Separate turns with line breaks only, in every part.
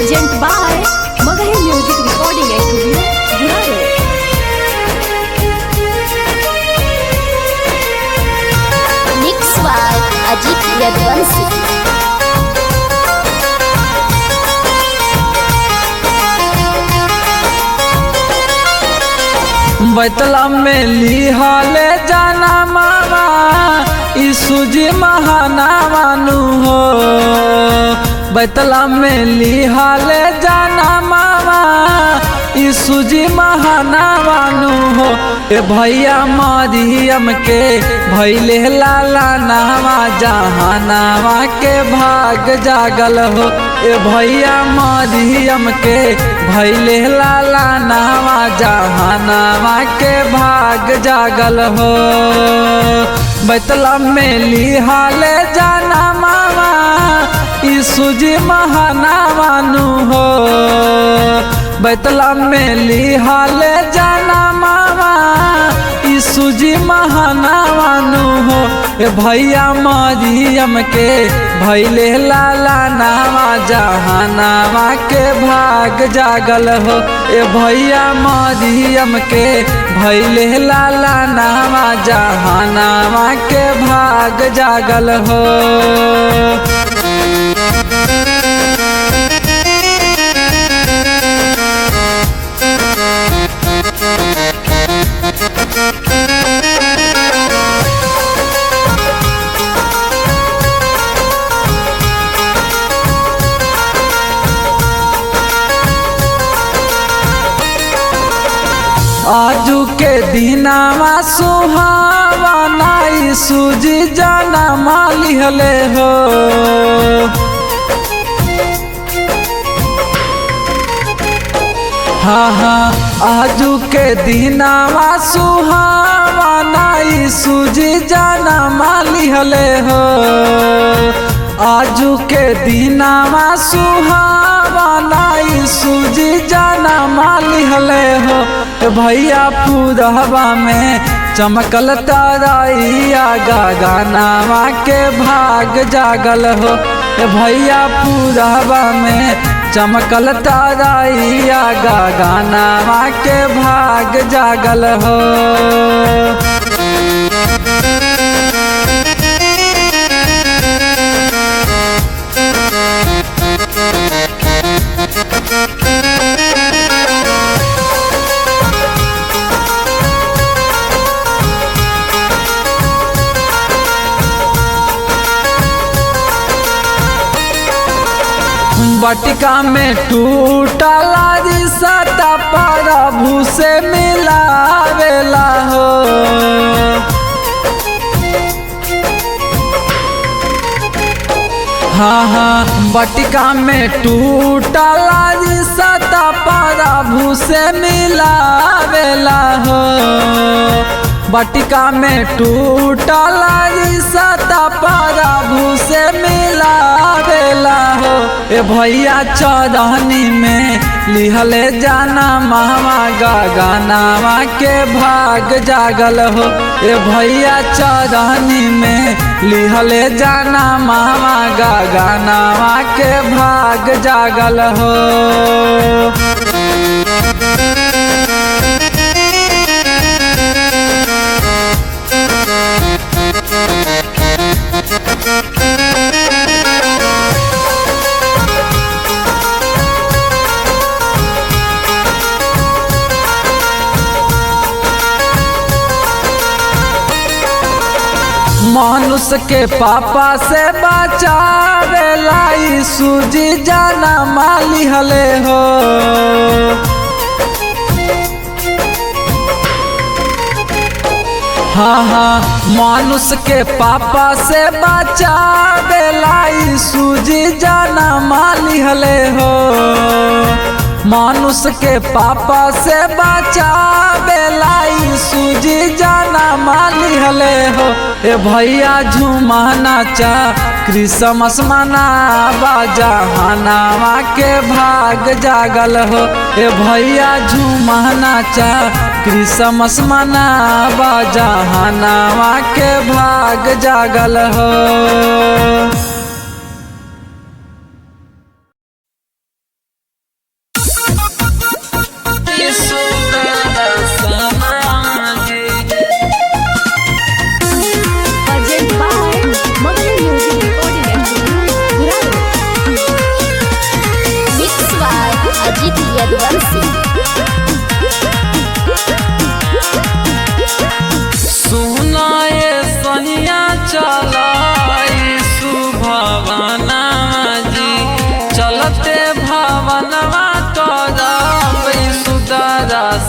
Present by Magahi music recording studio Guraro.
Mix by Ajit Yadvanshi.
बैतला में लिहाले जाना मामा यीशु जी महाना मानू हो। बैतला में लिहाले जाना मामा यीशु जी महाना मानू हो। ए भैया मरियम के भैले लाला नामा जहानावा के भाग जागल हो। ए भैया मरियम के भैले लाला नामा जहानावा के भाग जागल हो। बैतला में लिहाले जाना मामा यीशु जी महाना मानू हो। बैतला में लिहाले जाना मामा यीशु जी महाना मानू हो। ए भैया मरियम के भैले लाला नामा जहानावा के भाग जागल हो। ए भैया मरियम के भैले लाला नामा जहानावा के भाग जागल हो। आजू के दिनावा सुहावना यीशु जी जाना मालिहले हो। हाँ हाँ आजू के दिनावा सुहावना यीशु जी जाना मालिहले हो। आजू के दिनावा सुहावना यीशु जी जाना मालिहले हो। भैया पूरहवा में चमकल ताराइया गानावा के भाग जागल हो। भैया पूरहवा में चमकल ताराइया गानावा के भाग जागल हो। बटिका में टूटला रिश्ता प्रभु से मिलावेला हो। हाँ हाँ बटिका में टूटला रिश्ता प्रभु से मिलावेला हो। बटिका में टूटला रिश्ता प्रभु से मिलावेला हो। ए भैया चौदहनी में लिहले जाना मामा गानावा के भाग जागल हो। ए भैया चौदहनी में लिहले जाना मामा गानावा के भाग जागल हो। मनुष्य के पापा से बचावेला यीशु जी जाना मालिहले हो। हाँ हाँ मनुष्य के पापा से बचावेला यीशु जी जाना मालिहले हो। मनुष्य के पापा से बचावेला यीशु जी जाना मालिहले हो। ए भैया झूमना चा क्रिसमस मनावा जहानावा के भाग जागल हो। ए भैया झूमना चा क्रिसमस मनावा जहानावा के भाग जागल हो।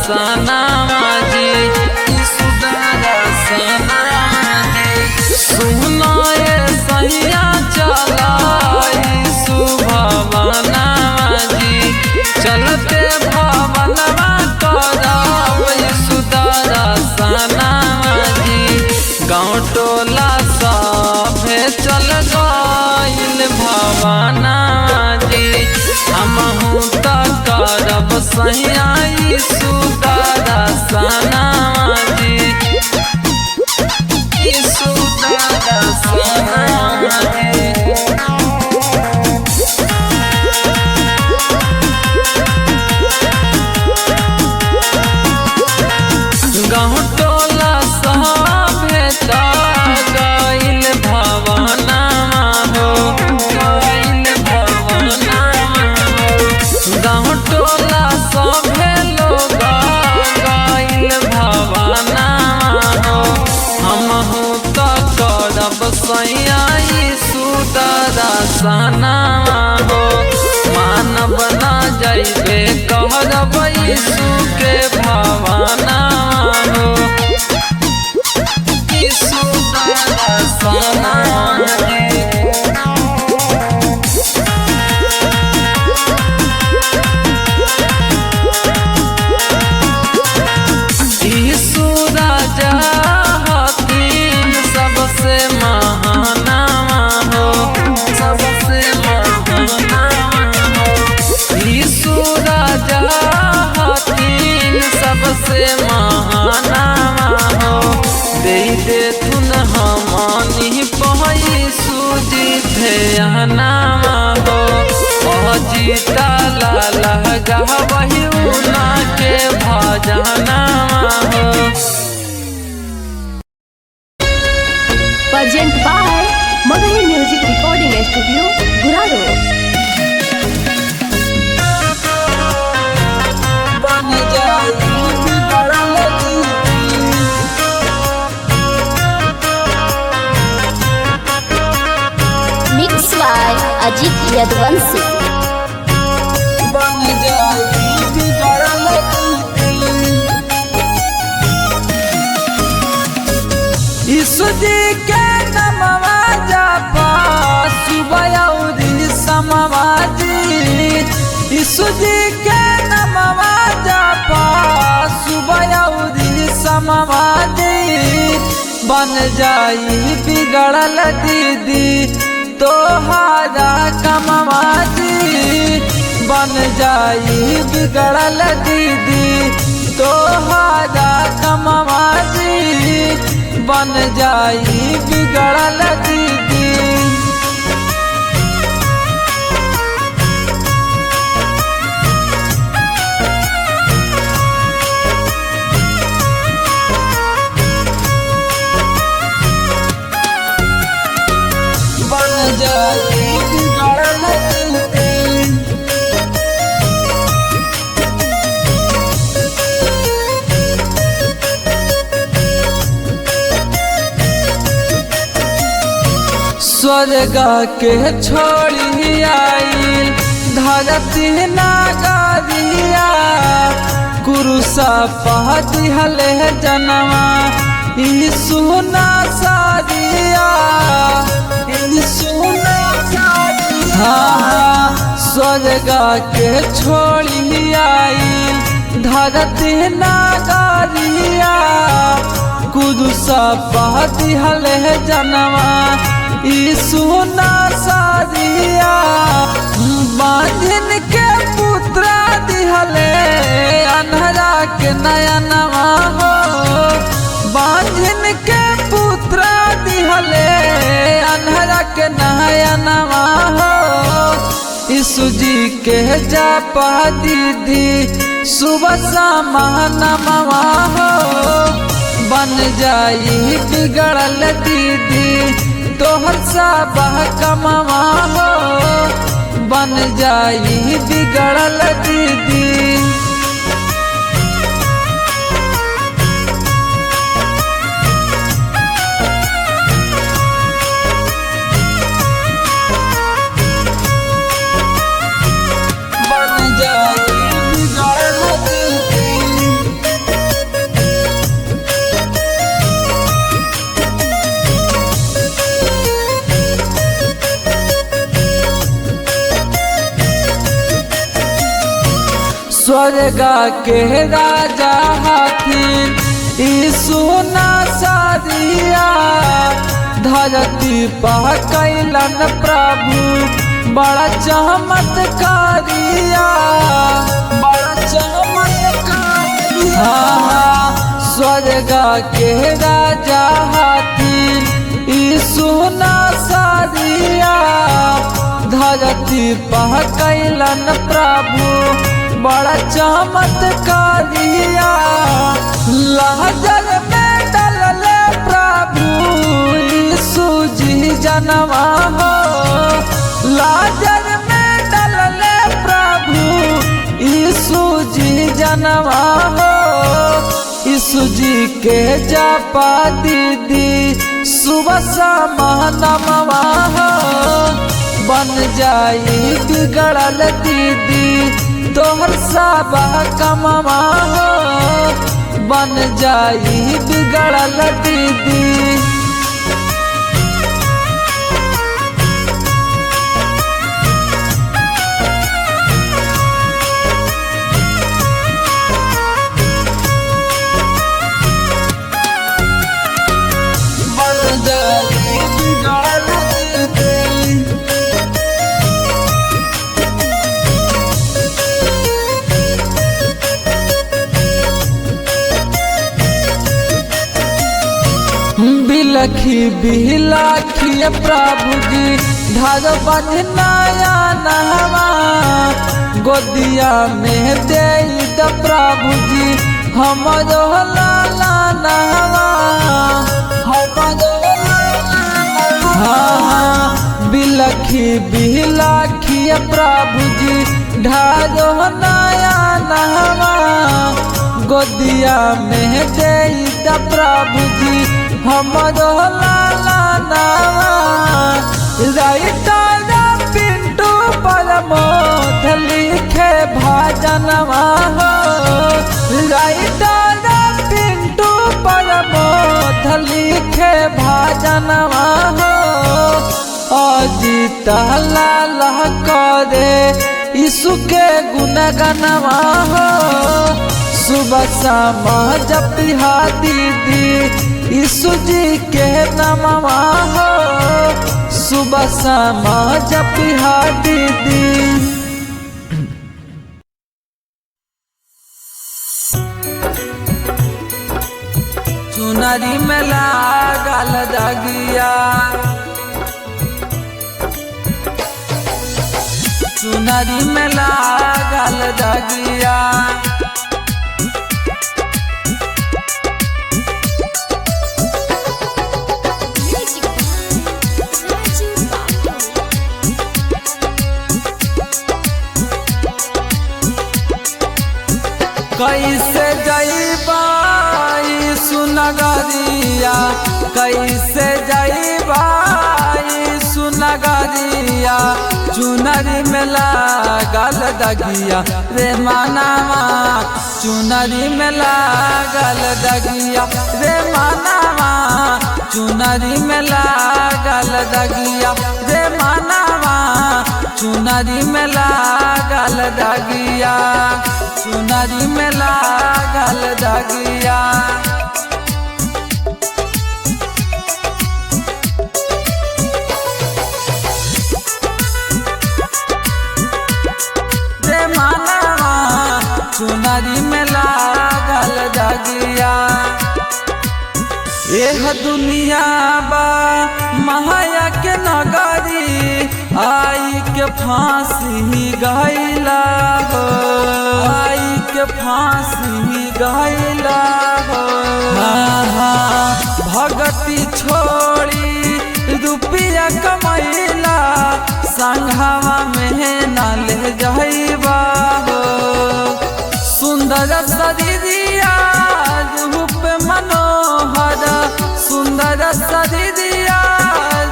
सनामा जी, यीशु दर्शनमा जी। सुनो ये सैया चला यीशु भवनमा जी, चलते भवनमा करब यीशु दर्शनमा जी। गाँव टोला सभे चल गइल भवनमा जी, हमहू त करब सैया यीशु दर्शनमा जी, यीशु दर्शनमा जी। गाँव टोला सभे त गइल भवनमा हो, गइल भवनमा हो। गाँव टोला सभे लोग गइल भवनमा हो, हमहू त करब सैया यीशु दर्शनमा हो। मानव न जइबे कहब यीशु के भवनमा हो, यीशु दर्शनमा जी। यीशु राजा हकीम सबसे महानमा हो, सबसे महानमा हो। यीशु राजा हकीम सबसे महानमा हो। दे दे तुन हमनी पह यीशु जी ध्यानमा हो। अजीता लाला गावही उना के भजनमा हो।
Present by Magahi Music Recording Studio, Guraro.
बन जाई बिगड़ल दीदी,
मिक्स बाय अजीत यदुवंशी।
बन जाई बिगड़ल दीदी। यीशु जी के नामवा जपा सुबह अउरी समवा जी, यीशु जी के नामवा जपा सुबह अउरी समवा जी। बन जाई बिगड़ल दीदी तोहारा कमवा जी, बन जाई बिगड़ल दीदी तोहारा कमवा जी, बन जाई बिगड़ल दीदी। बन जाई बिगड़ल दीदी। स्वर्ग के छोड़ी आइल धरती नागरिया, कुरुसा पह दिहले जनवा यीशु नासरिया, यीशु नासरिया। हाँ, स्वर्ग के छोड़ी आइल धरती नागरिया, कुरुसा पह दिहले जनवा यीशु नासरिया। बांझिन के पुत्रा दिहले अन्हरा के नयनवा हो, बांझिन के पुत्रा दिहले अन्हरा के नयनवा हो। यीशु जी के जापा दीदी सुबह शाम नमवा हो। बन जाई बिगड़ल दीदी तोहर साबह कमवा हो, बन जाई बिगड़ल दीदी। बन जाई बिगड़ल दीदी। स्वर्ग के राजा हथिन यीशु नासरिया, धरती पर कैलन प्रभु बड़ा चमत्कारिया, बड़ा चमत्कारिया। स्वर्ग के राजा हथिन यीशु नासरिया, धरती पर कैलन प्रभु बड़ा चमत्कारिया। लाजर में डलले प्रभु यीशु जी जनवा हो, लाजर में डलले प्रभु यीशु जी जनवा हो। यीशु जी के जापा दीदी सुबह शाम नमवा हो, बन जाई बिगड़ल दीदी तोहर सब कमवा हो, बन जाई बिगड़ल दीदी। बन जाई बिगड़ल दीदी। बिलखी बिलखी प्रभु जी ढाल बजनाया नहवा, गोदिया में दे द प्रभु जी हमरो लाला नहवा, हमरो लाला। हाँ बिलखी बिलखी प्रभु जी ढाल नया नहवा, गोदिया में दे द प्रभु जी हमरो लाला नावा। राइटर पिंटू परमोध लिखे भजनवा हो, राइटर पिंटू परमोध लिखे भजनवा हो। अजीत लाला करे यीशु के गुणगनवा हो, सुबह शाम जपिहा दीदी यीशु जी के नमवा हो, सुबह शाम जपिहा दीदी। चुनरी में लागल दगिया, चुनरी में लागल दगिया। कैसे जइबा यीशु नगरिया, कैसे जइबा यीशु नगरिया। चुनरी में लागल दगिया रे मानवा, चुनरी में लागल दगिया रे मानवा, चुनरी में लागल दगिया रे मानवा, चुनरी में लागल दगिया, चुनरी में लागल दगिया। रे मानवा चुनरी में लागल दगिया। एह दुनिया बा माया के नगरी, आई के फांसी गइला हो, आई के फांसी गइला हो। भगती छोड़ी रुपया कमैला, संघवा में न ले जाइबा हो। सुंदर शरीरिया रूप मनोहर, सुंदर शरीरिया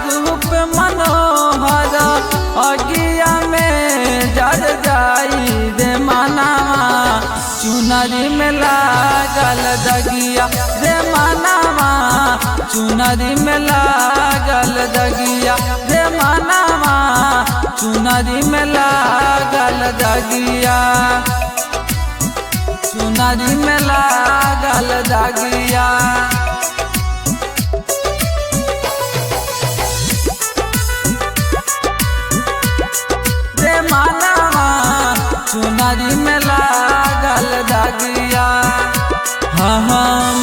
रूप मनोहर, अगिया में जल जाई रे मानवा। चुनरी में लागल दगिया रे मानवा, चुनरी में लागल दगिया रे मानवा, चुनरी में लागल दगिया। चुनरी में लागल दागिया। रे मानवा चुनरी में लागल दागिया। हाँ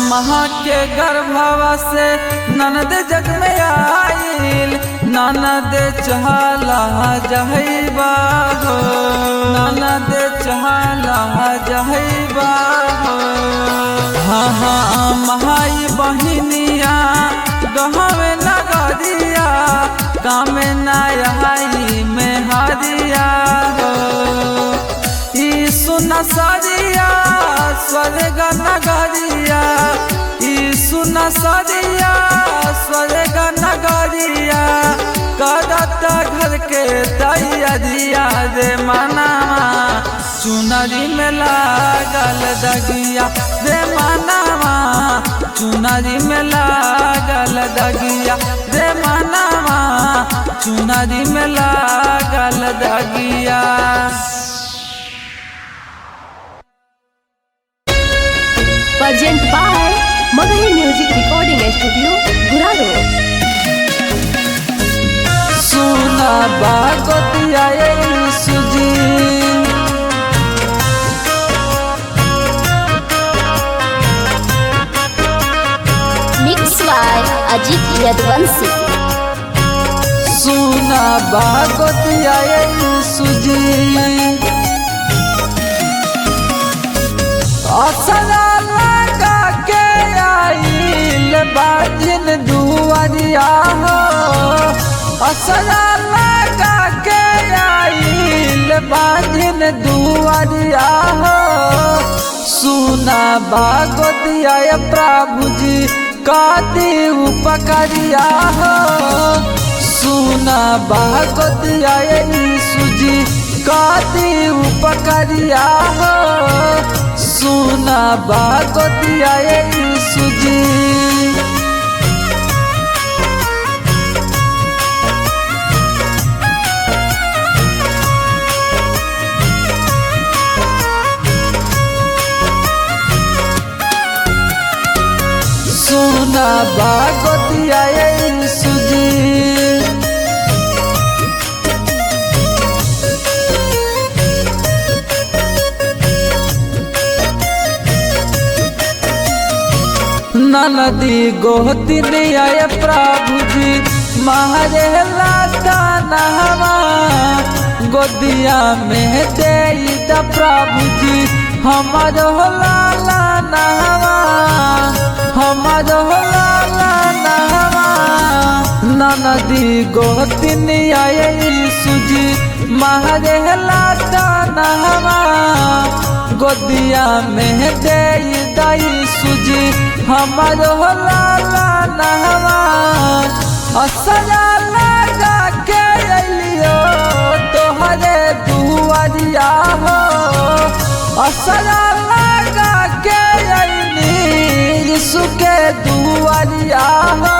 महा के गर्भवा से ननद जग में आइल, ननद चहला जहैबा हो, ननद चहला जहैबा हो। हाँ महाई बहिनिया गहवे नगरिया, काम नाई में हरिया हो। ई सुन सरिया स्वर्ग नगरिया, ई सुन सरिया स्वर्ग नगरिया, करत घर के तैयारिया। रे मनावा चुनरी में लागल दगिया, रे मनावा चुनरी में लागल दगिया, रे मनावा चुनरी में लागल दगिया।
Present by Magahi Music Recording Studio, Guraro.
सुना बागोतिया सुजी,
मिक्स बाय अजीत यदुवंशी।
सुना बागोतिया सुजी, असरा लगा के आइल बाजिन दुआरिया हो, असरा लगा के आइल बाजिन दुआरिया हो। सुना बागोतिया प्रभु जी काती उपकारिया हो, सुना बागोतिया सुजी काती उपकारिया हो, सुना बागोतिया सुजी। सुना बागोतिया सुजी, ननदी गोहतिन आय प्रभु जी मारे लाता नहवा, गोदिया में दे द प्रभु जी हमर लाला नहवा, हमर लाला नहवा। ननदी गोहतिन आय सुजी मारे लाता नहवा, गोदिया में दे दई सुजी हमर लाला नहवा। असरा लगा के अलियो तोहरे दुआरिया हो, असरा लगा के अइनी यीशु के दुआरिया हो।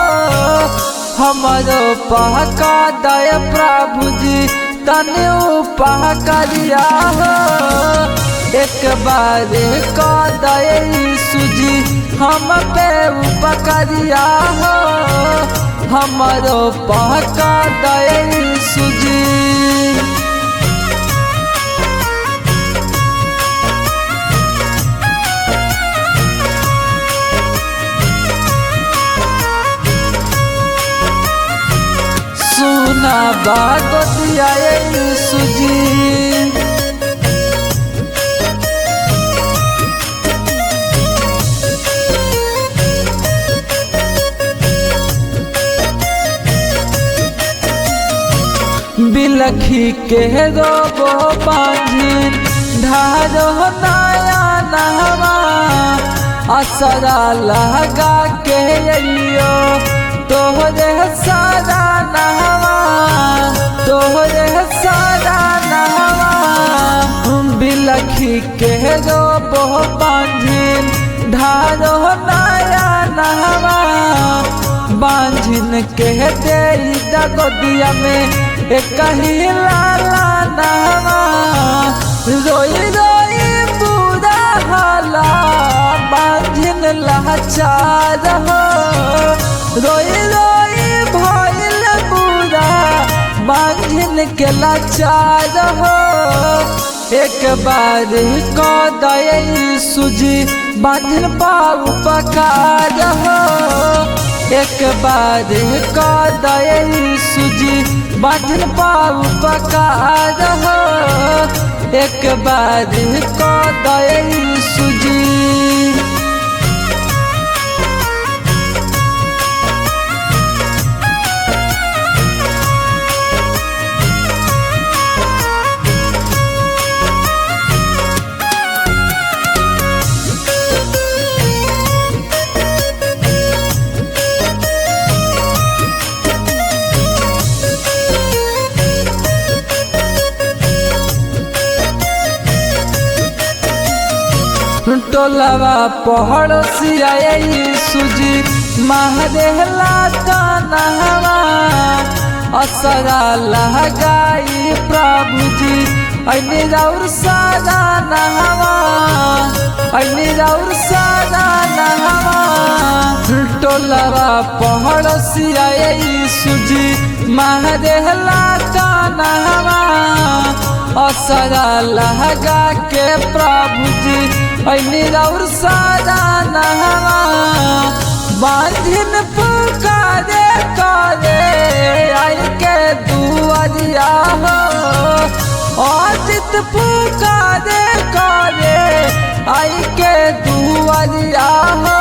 हमरो पहका दय प्रभु जी तने पहकरिया हो, एक बार का दय सुजी हम पे उपकारिया हो, हमरो पहका दय सुजी। सुना बागोतिया सुजी, बिलखी के रोबो बांझिन ढारो नया नहवा, असरा लगा के अइयो तोहरे सारा नहवा, तोहरे सारा नहवा। बिलखी के रोबो बांझिन ढारो नया नहवा, बांझिन के दे गोदिया में एक ही लाला नहवा। रोई रोई बुरा हाला लाचार हो, रोई रोई भइल बुरा बांझिन के लाचार हो। एक बार को दई सुजी बांझिन पाऊ पकार हो, एक बार को दई सुजी बांझिन पाऊ पकार हो, एक बार को दई सुजी। टोलवा पहड़सिया सुजी महदेला कानहवा, असरा लहगाई प्रभु जी अनि राउर सादा नहवा, अनि राउर सादा नहवा। टोलवा पहड़सिया सुजी महदेला कानहवा, असरा लहगा के प्रभु जी अनि राउर सादा नहवा। बांझिन पुकारे करे आई के दुआरिया हो, अजित पुकारे करे आई के दुआरिया हो।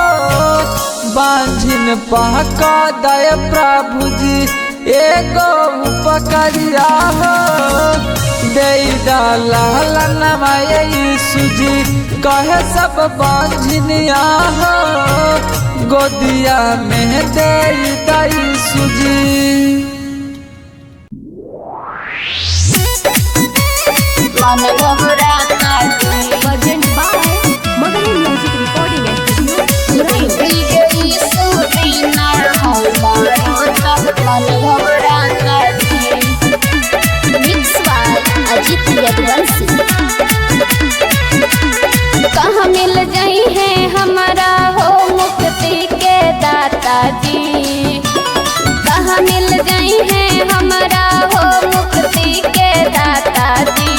बांझिन पहका दय प्रभु जी एगो उपकरिया हो, दे डालनमा सुजी कहे सब बांझिनिया हो, गोदिया में दे दई सुजी।
Present by Magahi Music Recording and
mix by Ajit Yaduvanshi. कहाँ मिल जाई है हमारा हो मुक्ति के दाता जी, कहाँ मिल जाई है हमारा हो मुक्ति के दाता जी।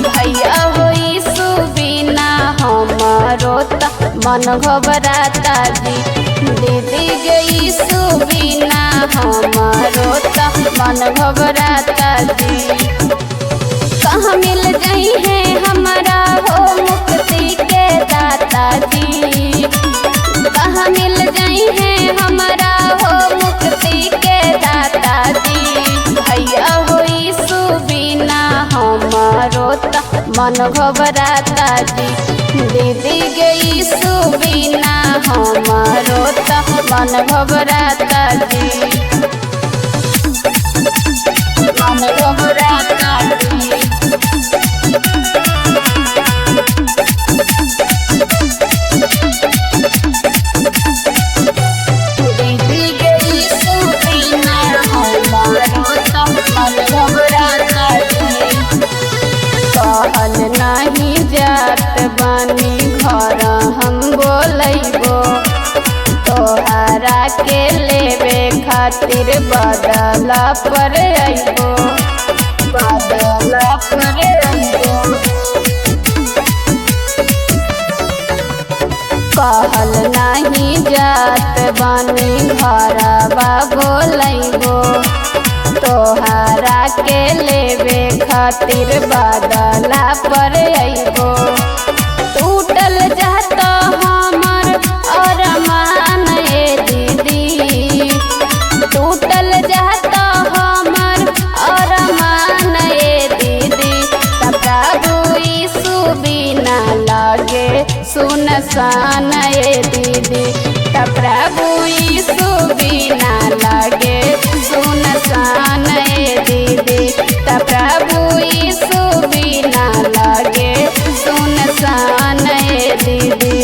भैया होई सुबिना हमारो त मन घबराता जी, दीदी गई सुबिना हमारो त मन घबराता जी। कहाँ मिल जाई है हमारा हो मुक्ति के दाता जी, कहाँ मिल जाई है हमारा हो मुक्ति के दाता जी। भैया होई सुबिना हमारो त मन घबराता जी, दीदी गई सुबिना हमारो त मन घबराता जी, मन घबराता जी। दीदी गई सुबिना हमारो त मन घबराता जी। कहल नहीं जात बानी घर हम बोलैबो, तोहरा के लेवे खातिर बदला पर अइबो, बदला पर अइबो। कहल नहीं जात बानी घरवा बोलैबो, तोहरा के लेवे खातिर बदला पर अइबो। टूटल जात हमर अरमान ए दीदी, टूटल जात हमर अरमान ए दीदी। त प्रभु यीशु बिना लागे सुनसान ए दीदी, त प्रभु यीशु बिना लागे सुनसान ए दीदी, त प्रभु यीशु बिना लागे सुनसान ए दीदी।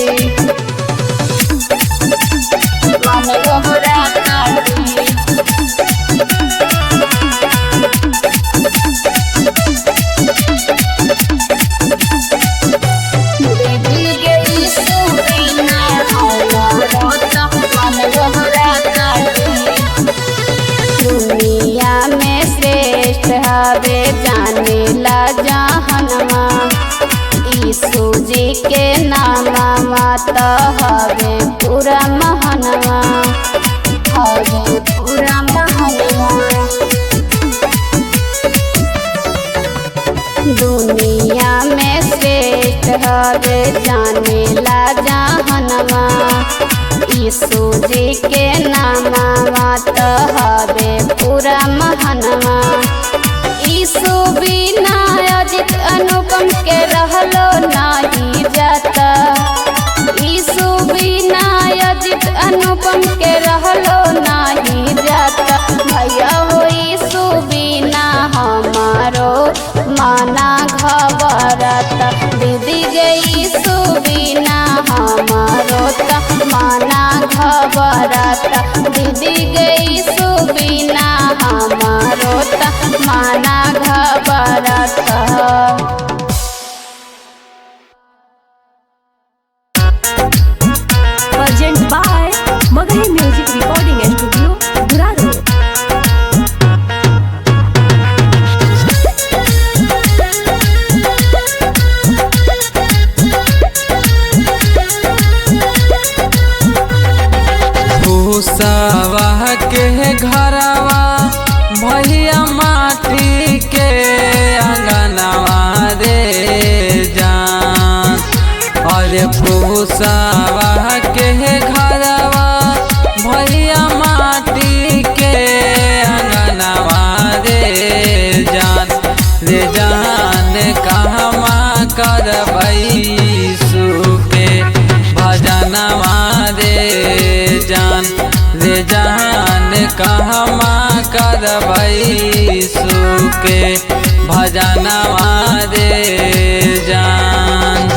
मन घबराता जी, दीदी गई सुबिना हमारो जहनमा यीशु जी के नामवा त हवे पूरा महनवा हवे पूरा महनवा। दुनिया में श्रेष्ठ हवे जानेला जहनमा यीशु जी के नामवा त हवे पूरा महनवा। यीशु बिना अजित अनुपम के रहलो नहीं जाता। यीशु बिना अजित अनुपम के रहलो नहीं जाता। भैया हो यीशु बिना हमारो माना घबरता। दीदी गे यीशु बिना हमारो त माना घबरता। दीदी गे यीशु बिना हमारो त माना घबरता।
Present by Magahi Music Recording Studio, Duraro.
भूसावा के घरवा भैया माटी के अंगनवा रे जान। अरे भूसावा के घरवा भैया माटी के अंगनवा रे जान। रे जान कहवा करबई सुके भजनवा रे जान। रे जान कहवा करबई सुके भजनवा रे जान।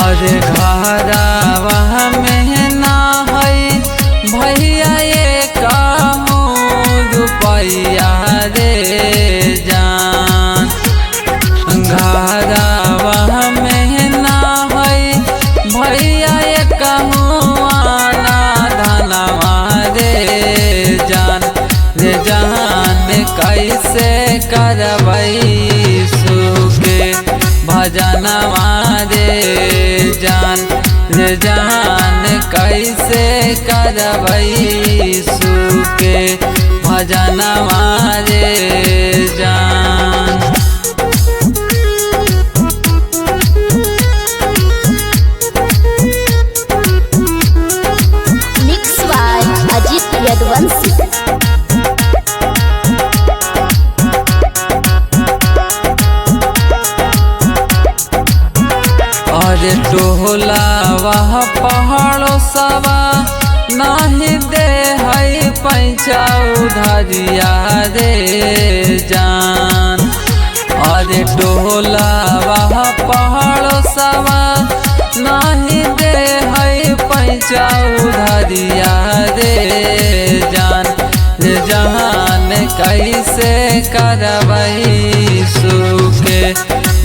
अरे घरवा में ना है भैया ये कहूँ रुपैया रे जान। घरवा में ना है भैया ये कहूँ आना धनवा रे जान। रे जान कैसे करबई सुके भजनवा रे जान। रे जान कैसे करबई सुके भजनवा रे जान।
Mix by Ajit Yaduvanshi.
अरे टोला वह पहाड़ो सवा नहीं दे है पैसा उधरिया रे जान। अरे टोला वह पहाड़ो सवा नहीं दे है पैसा उधरिया रे जान। रे जान कैसे करबई सुके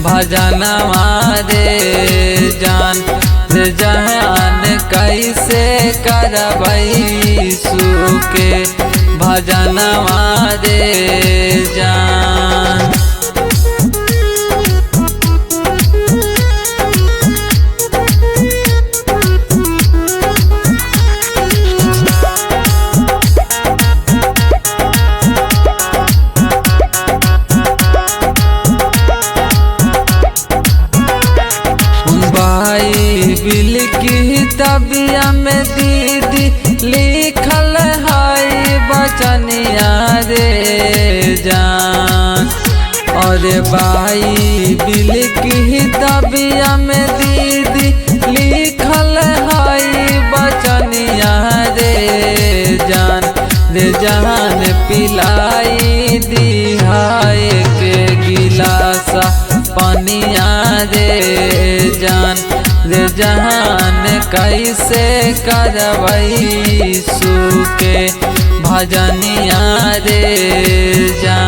भजनवा रे जान। रे जान कैसे करबई सुके भजनवा रे जान। बिल की तबिया में दीदी लिखल है बचनिया रे जान। और बाइबिल की तबिया में दीदी लिखल है बचनिया रे जान। रे जान पिलाई दिहाए के गिलासा पनिया रे जान। रे जान कैसे करबई सुके भजनिया रे जान।